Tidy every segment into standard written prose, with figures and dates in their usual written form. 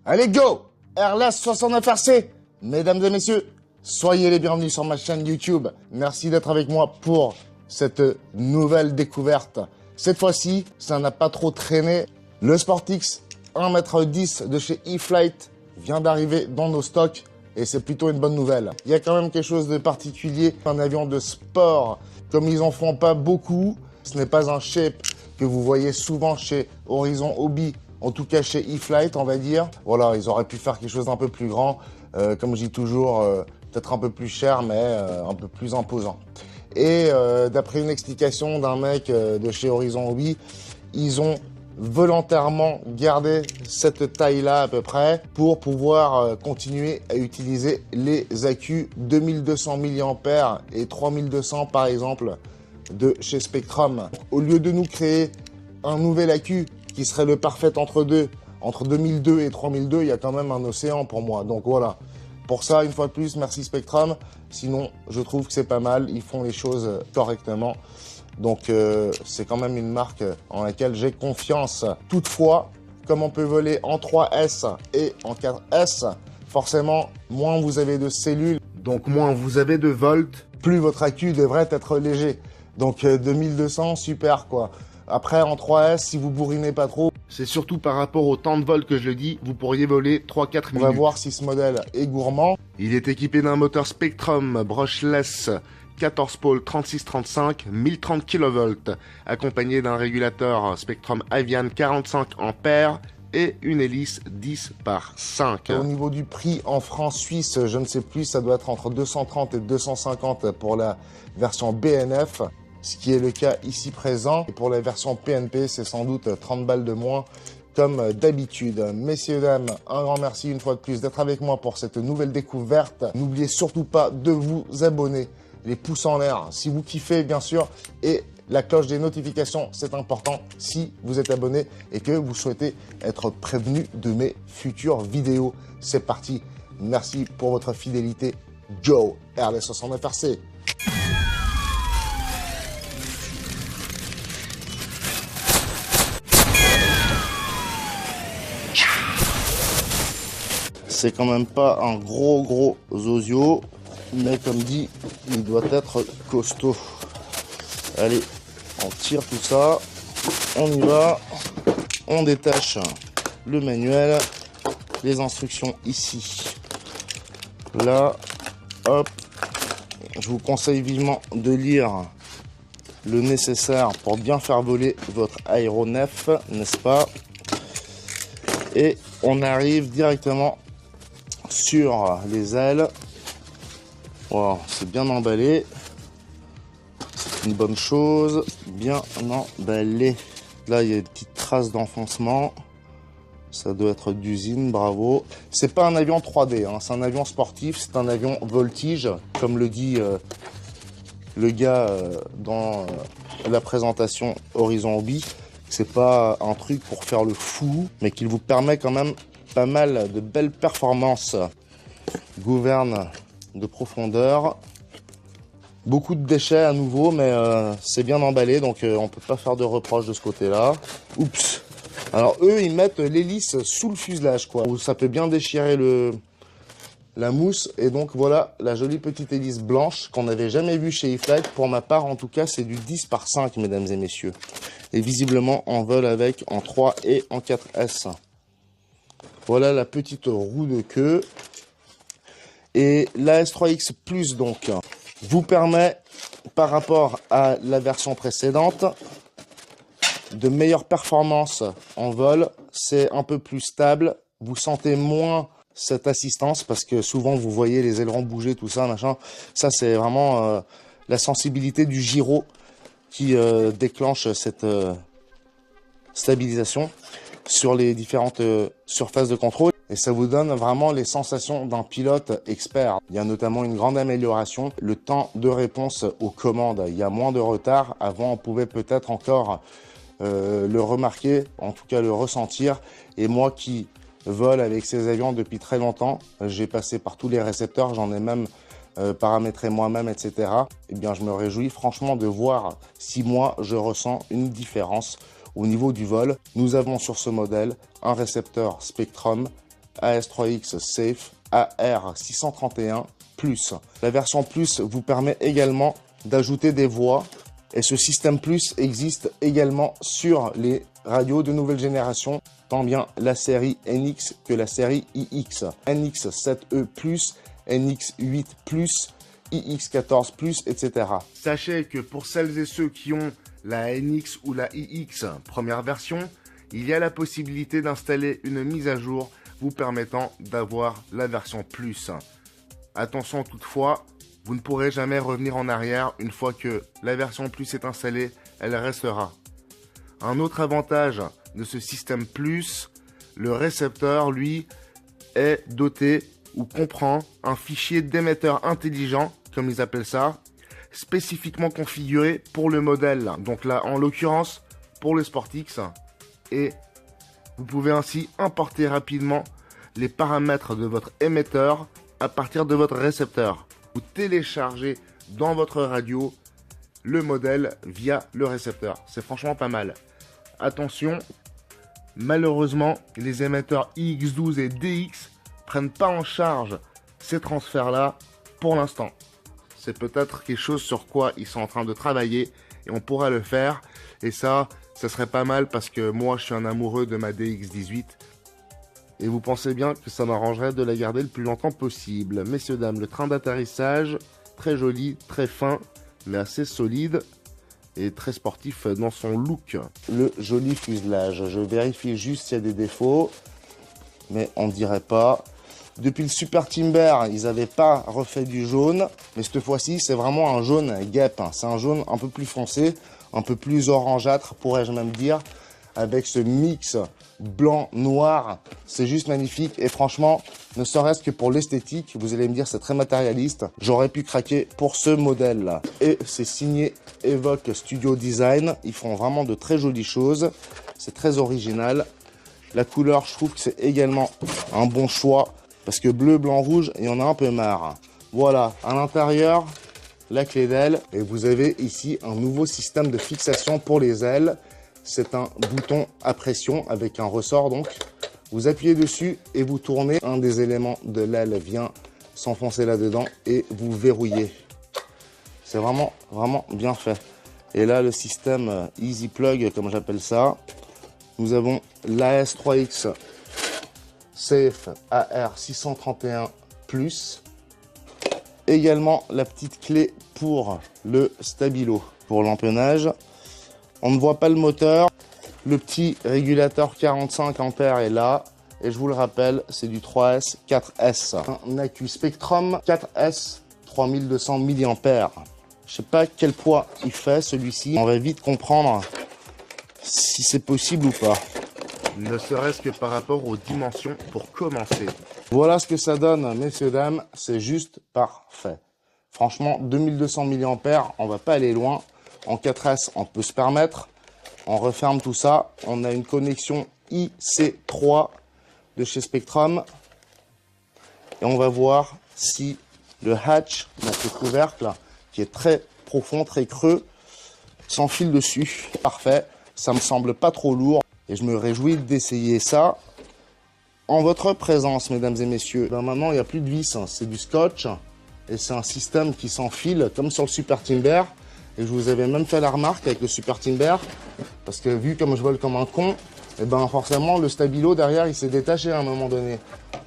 Allez, go! Airless 69RC. Mesdames et messieurs, soyez les bienvenus sur ma chaîne YouTube. Merci d'être avec moi pour cette nouvelle découverte. Cette fois-ci, ça n'a pas trop traîné. Le Sportix 1,10 m de chez E-Flite vient d'arriver dans nos stocks et c'est plutôt une bonne nouvelle. Il y a quand même quelque chose de particulier. Un avion de sport, comme ils en font pas beaucoup, ce n'est pas un shape que vous voyez souvent chez Horizon Hobby, en tout cas chez E-Flite, on va dire. Voilà, ils auraient pu faire quelque chose d'un peu plus grand, comme je dis toujours, peut-être un peu plus cher, mais un peu plus imposant. Et d'après une explication d'un mec de chez Horizon Hobby, ils ont volontairement gardé cette taille-là à peu près pour pouvoir continuer à utiliser les accus 2200 mAh et 3200 par exemple de chez Spektrum. Au lieu de nous créer un nouvel accu qui serait le parfait entre deux, entre 2002 et 3002, il y a quand même un océan pour moi. Donc voilà, pour ça, une fois de plus, merci Spektrum. Sinon, je trouve que c'est pas mal, ils font les choses correctement. Donc c'est quand même une marque en laquelle j'ai confiance. Toutefois, comme on peut voler en 3S et en 4S, forcément, moins vous avez de cellules, donc moins vous avez de volts, plus votre accu devrait être léger. Donc 2200, super quoi. Après en 3S, si vous bourrinez pas trop, c'est surtout par rapport au temps de vol que je le dis, vous pourriez voler 3-4 minutes. On va voir si ce modèle est gourmand. Il est équipé d'un moteur Spektrum brushless 14 pôles 36-35, 1030 kV, accompagné d'un régulateur Spektrum Avian 45 ampères et une hélice 10 par 5. Au niveau du prix en francs suisses, je ne sais plus, ça doit être entre 230 et 250 pour la version BNF, ce qui est le cas ici présent. Et pour la version PNP, c'est sans doute 30 balles de moins comme d'habitude. Messieurs, dames, un grand merci une fois de plus d'être avec moi pour cette nouvelle découverte. N'oubliez surtout pas de vous abonner, les pouces en l'air si vous kiffez bien sûr, et la cloche des notifications, c'est important si vous êtes abonné et que vous souhaitez être prévenu de mes futures vidéos. C'est parti, merci pour votre fidélité. Joe, Airless 69RC. C'est quand même pas un gros osio, mais comme dit, il doit être costaud. Allez, on tire tout ça, on y va, on détache le manuel, les instructions ici, là, hop. Je vous conseille vivement de lire le nécessaire pour bien faire voler votre aéronef, n'est-ce pas? Et on arrive directement sur les ailes. Wow, c'est bien emballé. C'est une bonne chose. Bien emballé. Là, il y a une petite trace d'enfoncement. Ça doit être d'usine, bravo. C'est pas un avion 3D, hein, c'est un avion sportif, c'est un avion voltige, comme le dit le gars dans la présentation Horizon Hobby. C'est pas un truc pour faire le fou, mais qu'il vous permet quand même pas mal de belles performances. Gouverne de profondeur. Beaucoup de déchets à nouveau, mais c'est bien emballé, donc on peut pas faire de reproche de ce côté-là. Oups. Alors eux, ils mettent l'hélice sous le fuselage, quoi. Ça peut bien déchirer la mousse. Et donc voilà la jolie petite hélice blanche qu'on n'avait jamais vue chez E-Flite. Pour ma part, en tout cas, c'est du 10 par 5, mesdames et messieurs. Et visiblement, on vole avec en 3 et en 4S. Voilà la petite roue de queue. Et la S3X Plus, donc, vous permet, par rapport à la version précédente, de meilleures performances en vol. C'est un peu plus stable. Vous sentez moins cette assistance parce que souvent, vous voyez les ailerons bouger, tout ça, machin. Ça, c'est vraiment la sensibilité du gyro qui déclenche cette stabilisation sur les différentes surfaces de contrôle. Et ça vous donne vraiment les sensations d'un pilote expert. Il y a notamment une grande amélioration, le temps de réponse aux commandes. Il y a moins de retard. Avant, on pouvait peut-être encore le remarquer, en tout cas le ressentir. Et moi qui vole avec ces avions depuis très longtemps, j'ai passé par tous les récepteurs, j'en ai même paramétré moi-même, etc. Eh bien, je me réjouis franchement de voir si moi, je ressens une différence au niveau du vol. Nous avons sur ce modèle un récepteur Spektrum AS3X Safe AR631 Plus. La version Plus vous permet également d'ajouter des voix et ce système Plus existe également sur les radios de nouvelle génération, tant bien la série NX que la série iX. NX7E+, NX8+, iX14+, etc. Sachez que pour celles et ceux qui ont la NX ou la iX première version, il y a la possibilité d'installer une mise à jour vous permettant d'avoir la version Plus. Attention toutefois, vous ne pourrez jamais revenir en arrière une fois que la version Plus est installée, elle restera. Un autre avantage de ce système Plus, le récepteur, lui, est doté ou comprend un fichier d'émetteur intelligent, comme ils appellent ça, spécifiquement configuré pour le modèle. Donc là, en l'occurrence, pour le SportX. Et vous pouvez ainsi importer rapidement les paramètres de votre émetteur à partir de votre récepteur. Vous téléchargez dans votre radio le modèle via le récepteur. C'est franchement pas mal. Attention, malheureusement, les émetteurs iX12 et DX prennent pas en charge ces transferts-là pour l'instant. C'est peut-être quelque chose sur quoi ils sont en train de travailler et on pourra le faire. Et ça serait pas mal parce que moi, je suis un amoureux de ma DX18. Et vous pensez bien que ça m'arrangerait de la garder le plus longtemps possible. Messieurs, dames, le train d'atterrissage, très joli, très fin, mais assez solide et très sportif dans son look. Le joli fuselage, je vérifie juste s'il y a des défauts, mais on dirait pas. Depuis le Super Timber, ils n'avaient pas refait du jaune, mais cette fois-ci, c'est vraiment un jaune guêpe. C'est un jaune un peu plus foncé, un peu plus orangeâtre, pourrais-je même dire, avec ce mix blanc-noir. C'est juste magnifique et franchement, ne serait-ce que pour l'esthétique, vous allez me dire c'est très matérialiste, j'aurais pu craquer pour ce modèle-là. Et c'est signé Evoque Studio Design, ils font vraiment de très jolies choses, c'est très original. La couleur, je trouve que c'est également un bon choix, parce que bleu, blanc, rouge, il y en a un peu marre. Voilà, à l'intérieur, la clé d'aile, et vous avez ici un nouveau système de fixation pour les ailes. C'est un bouton à pression avec un ressort donc. Vous appuyez dessus et vous tournez. Un des éléments de l'aile vient s'enfoncer là-dedans et vous verrouillez. C'est vraiment bien fait. Et là, le système Easy Plug, comme j'appelle ça. Nous avons l'AS3X Safe AR631 Plus. Également la petite clé pour le stabilo, pour l'empennage. On ne voit pas le moteur. Le petit régulateur 45 ampères est là. Et je vous le rappelle, c'est du 3S 4S. Un accu Spectrum 4S 3200 mAh. Je sais pas quel poids il fait celui-ci. On va vite comprendre si c'est possible ou pas. Ne serait-ce que par rapport aux dimensions pour commencer. Voilà ce que ça donne, messieurs, dames. C'est juste parfait. Franchement, 2200 mAh, on va pas aller loin. En 4S, on peut se permettre. On referme tout ça. On a une connexion IC3 de chez Spectrum. Et on va voir si le hatch, donc le couvercle, qui est très profond, très creux, s'enfile dessus. Parfait. Ça me semble pas trop lourd. Et je me réjouis d'essayer ça en votre présence, mesdames et messieurs. Ben maintenant, il n'y a plus de vis. Hein. C'est du scotch. Et c'est un système qui s'enfile comme sur le Super Timber. Et je vous avais même fait la remarque avec le Super Timber, parce que vu comme je vole comme un con, et ben forcément le stabilo derrière il s'est détaché à un moment donné.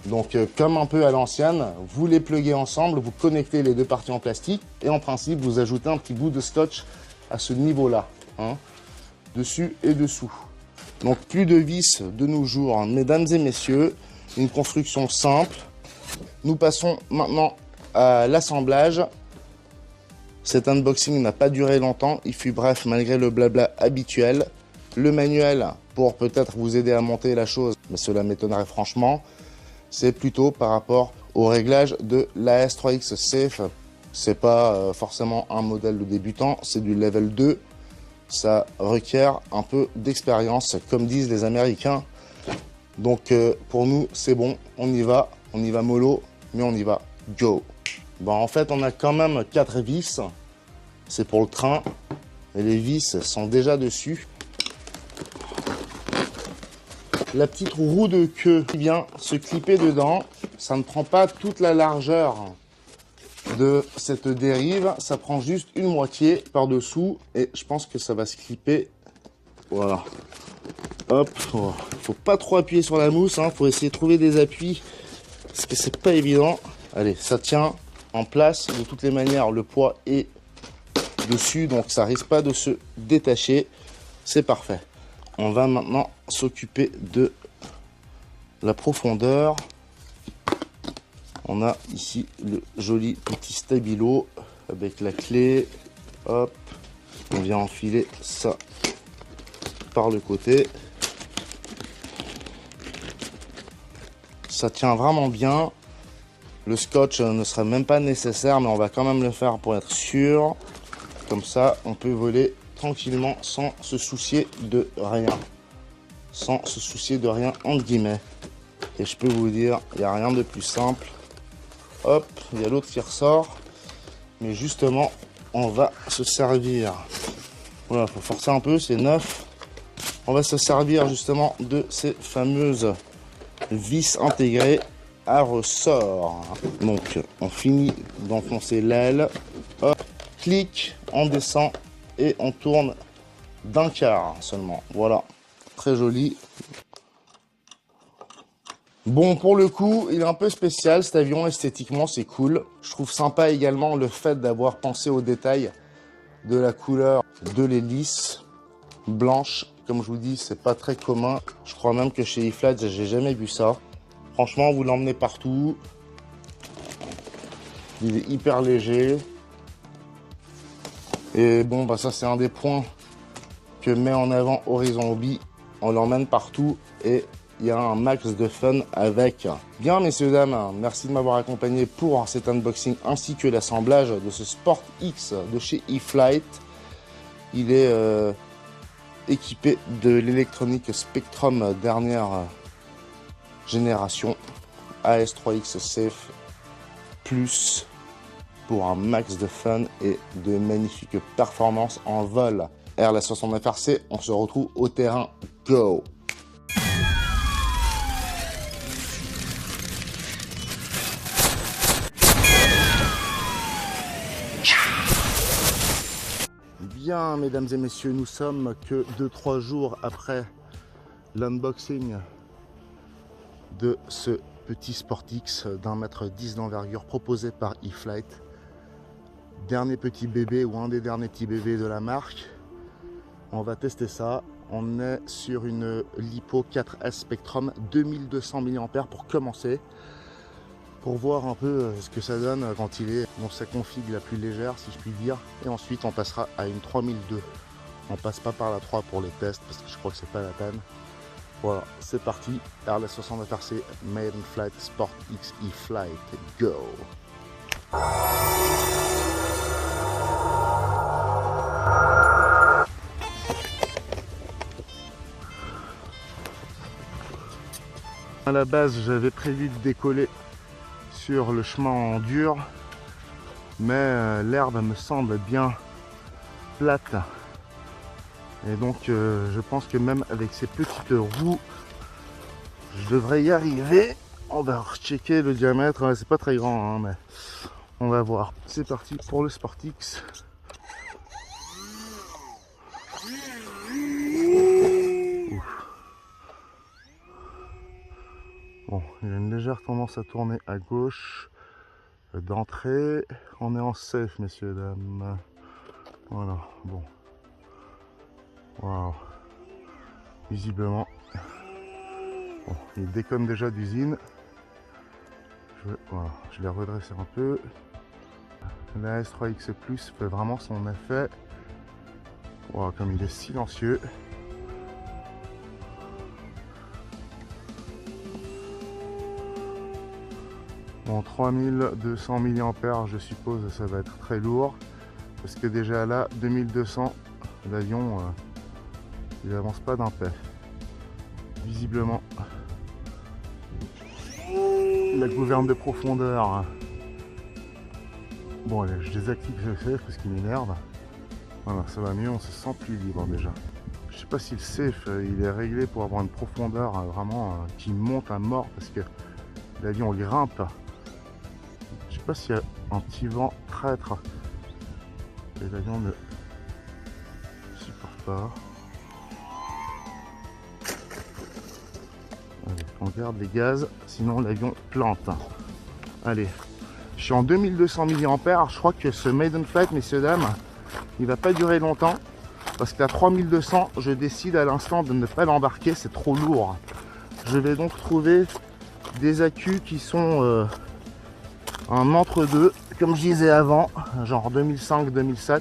Donc comme un peu à l'ancienne, vous les pluguez ensemble, vous connectez les deux parties en plastique et en principe vous ajoutez un petit bout de scotch à ce niveau-là, hein, dessus et dessous. Donc plus de vis de nos jours, hein, mesdames et messieurs, une construction simple. Nous passons maintenant à l'assemblage. Cet unboxing n'a pas duré longtemps, il fut bref malgré le blabla habituel. Le manuel, pour peut-être vous aider à monter la chose, mais cela m'étonnerait franchement, c'est plutôt par rapport au réglage de l'AS3X Safe. C'est pas forcément un modèle de débutant, c'est du level 2. Ça requiert un peu d'expérience, comme disent les Américains. Donc pour nous, c'est bon, on y va mollo, mais on y va go. Bon, en fait, on a quand même 4 vis. C'est pour le train. Et les vis sont déjà dessus. la petite roue de queue qui vient se clipper dedans. Ça ne prend pas toute la largeur de cette dérive, ça prend juste une moitié par-dessous et je pense que ça va se clipper. Voilà. Hop, faut pas trop appuyer sur la mousse, hein. Faut essayer de trouver des appuis parce que c'est pas évident. Allez, ça tient en place. De toutes les manières, le poids est dessus, donc ça risque pas de se détacher. C'est parfait. On va maintenant s'occuper de la profondeur. On a ici le joli petit stabilo avec la clé. Hop, on vient enfiler ça par le côté. Ça tient vraiment bien. Le scotch ne serait même pas nécessaire, mais on va quand même le faire pour être sûr. Comme ça, on peut voler tranquillement sans se soucier de rien. Sans se soucier de rien, entre guillemets. Et je peux vous dire, il n'y a rien de plus simple. Hop, il y a l'autre qui ressort. Mais justement, on va se servir. Voilà, faut forcer un peu, c'est neuf. On va se servir justement de ces fameuses vis intégrées à ressort. Donc, on finit d'enfoncer l'aile. Hop, clic, on descend et on tourne d'un quart seulement. Voilà, très joli. Bon, pour le coup, il est un peu spécial cet avion, esthétiquement c'est cool. Je trouve sympa également le fait d'avoir pensé aux détails de la couleur de l'hélice blanche. Comme je vous dis, c'est pas très commun. Je crois même que chez E-Flight, j'ai jamais vu ça. Franchement, vous l'emmenez partout. Il est hyper léger. Et bon, bah ça c'est un des points que met en avant Horizon Hobby. On l'emmène partout et il y a un max de fun avec. Bien, messieurs, dames, merci de m'avoir accompagné pour cet unboxing ainsi que l'assemblage de ce Sport X de chez E-Flight. Il est équipé de l'électronique Spectrum dernière génération AS3X Safe Plus pour un max de fun et de magnifiques performances en vol. RLS-69RC, on se retrouve au terrain. Go! Bien, mesdames et messieurs, nous sommes que 2-3 jours après l'unboxing de ce petit SportX d'1,10 m d'envergure proposé par E-Flight. Dernier petit bébé ou un des derniers petits bébés de la marque. On va tester ça. On est sur une LiPo 4S Spectrum 2200 mAh pour commencer. Pour voir un peu ce que ça donne quand il est dans sa config la plus légère, si je puis dire. Et ensuite, on passera à une 3002. On passe pas par la 3 pour les tests parce que je crois que c'est pas la peine. Voilà, c'est parti. RLS-69RC Made in Flight Sport X E-Flight. Go! À la base, j'avais prévu de décoller sur le chemin en dur, mais l'herbe me semble bien plate. Et donc, je pense que même avec ces petites roues, je devrais y arriver. On va rechecker le diamètre. C'est pas très grand, hein, mais on va voir. C'est parti pour le SportX. Bon, il y a une légère tendance à tourner à gauche d'entrée. On est en safe, messieurs, dames. Voilà, bon. Waouh. Visiblement, bon, il déconne déjà d'usine. Voilà, je l'ai redressé un peu. La S3X Plus fait vraiment son effet. Wow, comme il est silencieux. Bon, 3200 mAh, je suppose, ça va être très lourd. Parce que déjà là, 2200, l'avion, il avance pas d'un pet. Visiblement, la gouverne de profondeur. Bon, allez, je désactive ce chef parce qu'il m'énerve. Voilà, ça va mieux, on se sent plus libre déjà. Je sais pas si le safe il est réglé pour avoir une profondeur vraiment qui monte à mort parce que l'avion grimpe. Je sais pas s'il y a un petit vent traître et l'avion ne supporte pas. Allez, on garde les gaz, sinon l'avion plante. Allez, je suis en 2200 mAh. Je crois que ce maiden flight, messieurs dames, il va pas durer longtemps parce qu'à 3200, je décide à l'instant de ne pas l'embarquer, c'est trop lourd. Je vais donc trouver des accus qui sont un entre-deux, comme je disais avant, genre 2005-2007.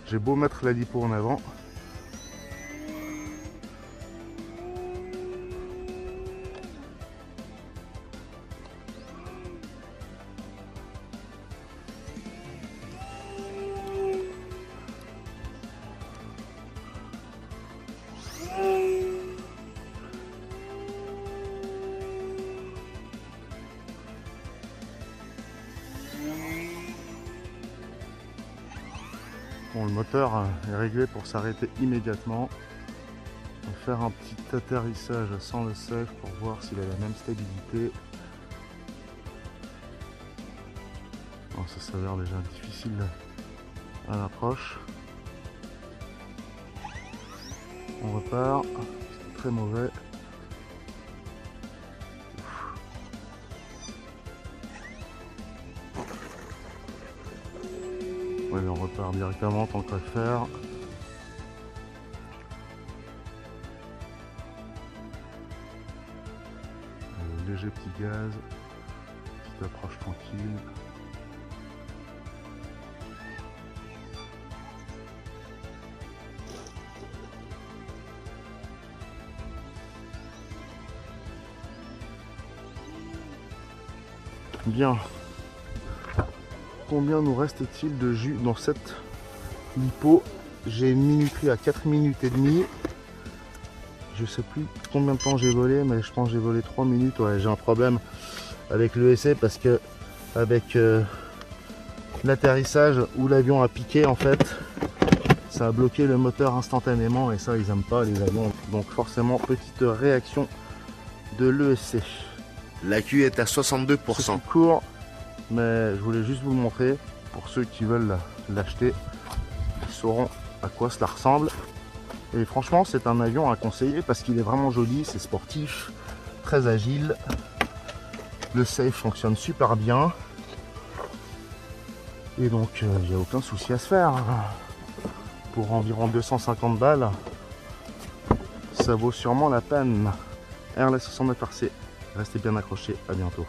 J'ai beau mettre la lipo en avant. Bon, le moteur est réglé pour s'arrêter immédiatement. On va faire un petit atterrissage sans le safe pour voir s'il a la même stabilité. Bon, ça s'avère déjà difficile à l'approche. On repart, c'est très mauvais. Ouais, on repart directement tant qu'à faire. Léger petit gaz, petite approche tranquille. Bien. Combien nous reste-t-il de jus dans cette lipo? J'ai une minuterie à 4 minutes et demie. Je sais plus combien de temps j'ai volé, mais je pense que j'ai volé 3 minutes. Ouais, j'ai un problème avec le essai parce que avec l'atterrissage où l'avion a piqué, en fait, ça a bloqué le moteur instantanément et ça ils aiment pas les avions. Donc forcément petite réaction de l'ESC. L'accu est à C'est 62%. court, mais je voulais juste vous le montrer pour ceux qui veulent l'acheter. Ils sauront à quoi cela ressemble. Et franchement, c'est un avion à conseiller parce qu'il est vraiment joli, c'est sportif, très agile. Le safe fonctionne super bien. Et donc, il n'y a aucun souci à se faire. Pour environ 250 balles, ça vaut sûrement la peine. RLS 69 RC, restez bien accrochés, à bientôt.